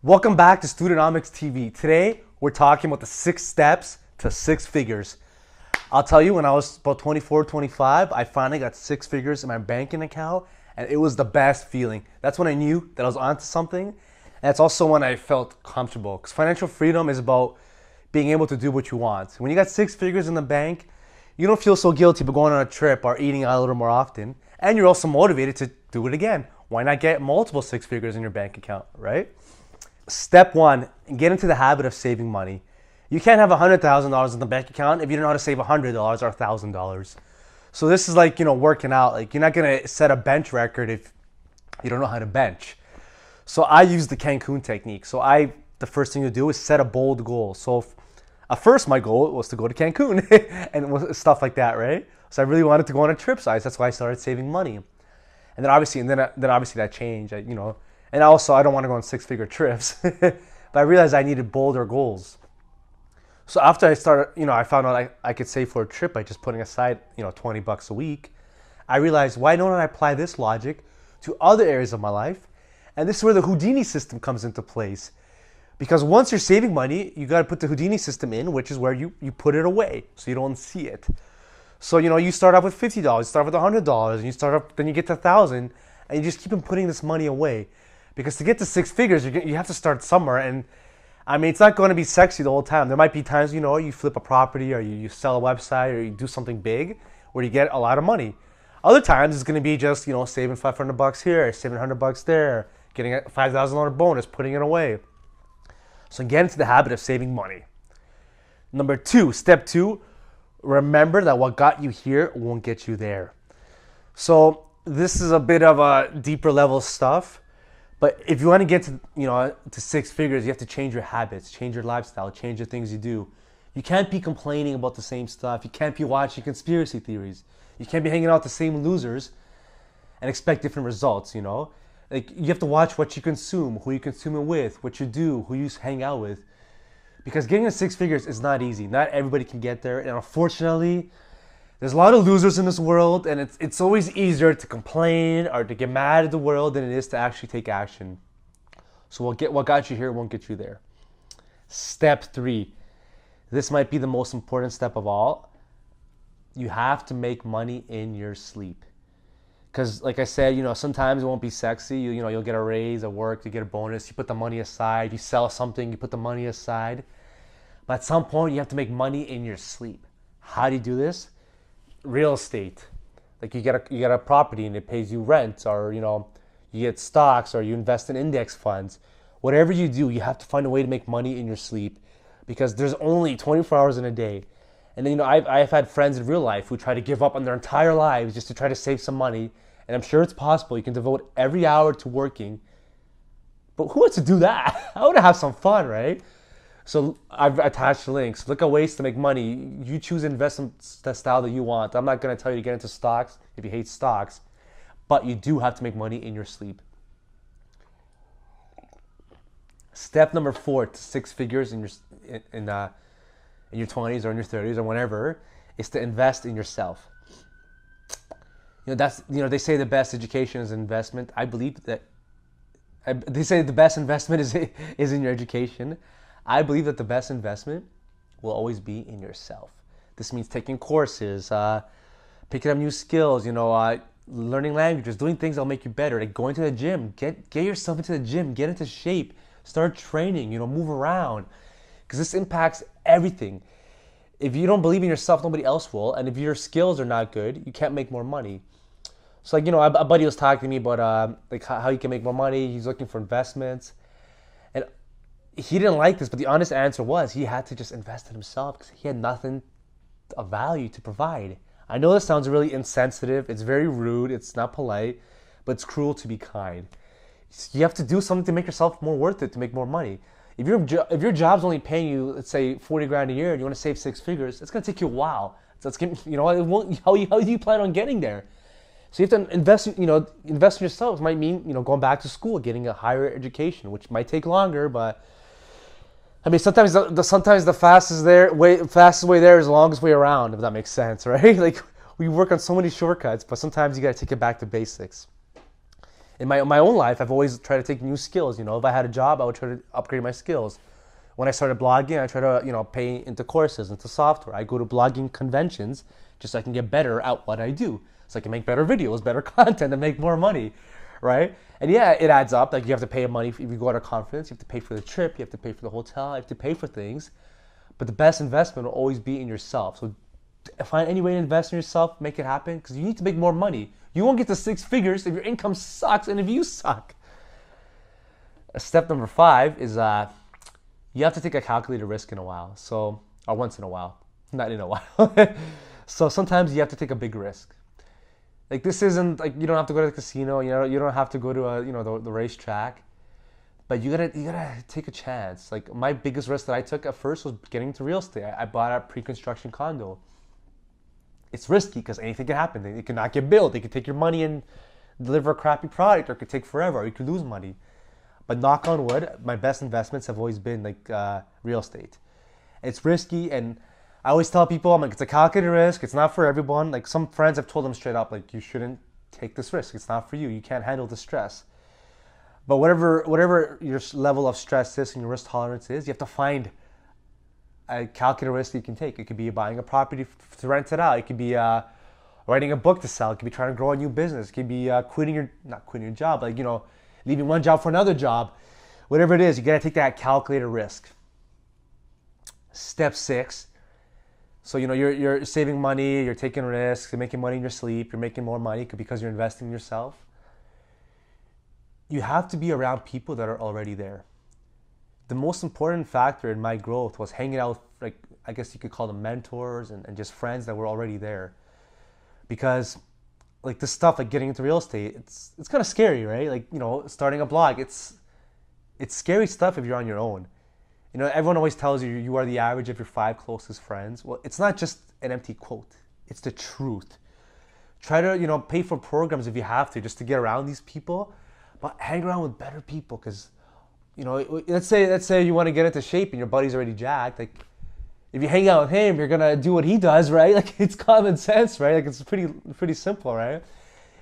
Welcome back to Studentomics TV. Today, we're talking about the 6 steps to 6 figures. I'll tell you, when I was about 24, 25, I finally got 6 figures in my banking account, and it was the best feeling. That's when I knew that I was onto something, and that's also when I felt comfortable. Because financial freedom is about being able to do what you want. When you got 6 figures in the bank, you don't feel so guilty about going on a trip or eating out a little more often, and you're also motivated to do it again. Why not get multiple 6 figures in your bank account, right? Step 1, get into the habit of saving money. You can't have $100,000 in the bank account if you don't know how to save $100 or $1,000. So this is like, working out. Like, you're not going to set a bench record if you don't know how to bench. So I use the Cancun technique. So the first thing to do is set a bold goal. So at first my goal was to go to Cancun and stuff like that, right? So I really wanted to go on a trip size. That's why I started saving money. And then obviously that changed, and also I don't want to go on 6-figure trips, but I realized I needed bolder goals. So after I started, I found out I could save for a trip by just putting aside, $20 a week. I realized, why don't I apply this logic to other areas of my life? And this is where the Houdini system comes into place. Because once you're saving money, you got to put the Houdini system in, which is where you put it away so you don't see it. So, you start off with $50, you start with $100, and then you get to $1,000, and you just keep on putting this money away. Because to get to 6 figures, you have to start somewhere, and it's not going to be sexy the whole time. There might be times, you flip a property, or you sell a website, or you do something big where you get a lot of money. Other times, it's going to be just, saving $500 here, saving $100 there, getting a $5,000 bonus, putting it away. So get into the habit of saving money. Number 2, step 2, remember that what got you here won't get you there. So this is a bit of a deeper level stuff, but if you want to get to 6 figures, you have to change your habits, change your lifestyle, change the things you do. You can't be complaining about the same stuff. You can't be watching conspiracy theories. You can't be hanging out with the same losers and expect different results. Like, you have to watch what you consume, who you consume it with, what you do, who you hang out with. Because getting to 6 figures is not easy. Not everybody can get there. And unfortunately, there's a lot of losers in this world. And it's always easier to complain or to get mad at the world than it is to actually take action. So what got you here won't get you there. Step 3. This might be the most important step of all. You have to make money in your sleep. Because like I said, sometimes it won't be sexy. You'll get a raise at work, you get a bonus, you put the money aside, you sell something, you put the money aside. But at some point, you have to make money in your sleep. How do you do this? Real estate. Like, you get a property and it pays you rent, or you get stocks, or you invest in index funds. Whatever you do, you have to find a way to make money in your sleep, because there's only 24 hours in a day. And then, I've had friends in real life who try to give up on their entire lives just to try to save some money. And I'm sure it's possible. You can devote every hour to working. But who wants to do that? I want to have some fun, right? So I've attached links. Look at ways to make money. You choose investment style that you want. I'm not going to tell you to get into stocks if you hate stocks. But you do have to make money in your sleep. Step number 4 to 6 figures in your 20s or in your 30s or whenever, is to invest in yourself. They say the best education is investment. I believe that. They say the best investment is in your education. I believe that the best investment will always be in yourself. This means taking courses, picking up new skills, learning languages, doing things that'll make you better, like going to the gym. Get yourself into the gym, get into shape, start training, move around. Because this impacts everything. If you don't believe in yourself, nobody else will. And if your skills are not good, you can't make more money. So, a buddy was talking to me about how you can make more money. He's looking for investments. And he didn't like this, but the honest answer was he had to just invest in himself because he had nothing of value to provide. I know this sounds really insensitive. It's very rude. It's not polite, but it's cruel to be kind. You have to do something to make yourself more worth it, to make more money. If your job's only paying you, let's say, 40 grand a year, and you want to save 6 figures, it's going to take you a while. So how do you plan on getting there? So you have to invest in yourself. It might mean, going back to school, getting a higher education, which might take longer, but sometimes the fastest way there is the longest way around, if that makes sense, right? Like, we work on so many shortcuts, but sometimes you got to take it back to basics. In my own life, I've always tried to take new skills. You know, if I had a job, I would try to upgrade my skills. When I started blogging, I try to, you know, pay into courses, into software. I go to blogging conventions just so I can get better at what I do. So I can make better videos, better content, and make more money, right? And yeah, it adds up. Like, you have to pay money if you go to a conference. You have to pay for the trip. You have to pay for the hotel. You have to pay for things. But the best investment will always be in yourself. So find any way to invest in yourself, make it happen, because you need to make more money. You won't get to 6 figures if your income sucks and if you suck. Step number 5 is you have to take a calculated risk in a while. Or once in a while, not in a while. So sometimes you have to take a big risk. Like, this isn't like, you don't have to go to the casino. You don't have to go to the racetrack. But you gotta take a chance. Like, my biggest risk that I took at first was getting into real estate. I bought a pre-construction condo. It's risky because anything can happen. It could not get built. They could take your money and deliver a crappy product, or it could take forever, or you could lose money. But knock on wood, my best investments have always been like real estate. It's risky, and I always tell people, I'm like, it's a calculated risk. It's not for everyone. Like, some friends, I've told them straight up, like, you shouldn't take this risk. It's not for you. You can't handle the stress. But whatever your level of stress is and your risk tolerance is, you have to find a calculated risk you can take. It could be buying a property to rent it out. It could be writing a book to sell. It could be trying to grow a new business. It could be not quitting your job, like, leaving one job for another job. Whatever it is, you got to take that calculated risk. Step 6. So, you're saving money, you're taking risks, you're making money in your sleep, you're making more money because you're investing in yourself. You have to be around people that are already there. The most important factor in my growth was hanging out with, like, I guess you could call them mentors and just friends that were already there. Because, like, this stuff, like getting into real estate, it's kind of scary, right? Like, starting a blog, it's scary stuff if you're on your own. Everyone always tells you are the average of your 5 closest friends. Well, it's not just an empty quote. It's the truth. Try to, pay for programs if you have to, just to get around these people. But hang around with better people, because, let's say you want to get into shape and your buddy's already jacked. Like, if you hang out with him, you're gonna do what he does, right? Like, it's common sense, right? Like, it's pretty simple, right?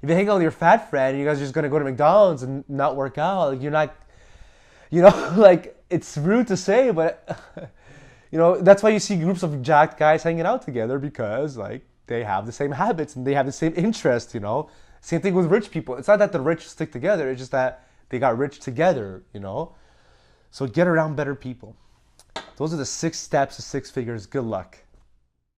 If you hang out with your fat friend and you guys are just gonna go to McDonald's and not work out, like, you're not, like, it's rude to say, but that's why you see groups of jacked guys hanging out together, because, like, they have the same habits and they have the same interests. Same thing with rich people. It's not that the rich stick together, it's just that they got rich together, So get around better people. Those are the 6 steps to 6 figures. Good luck.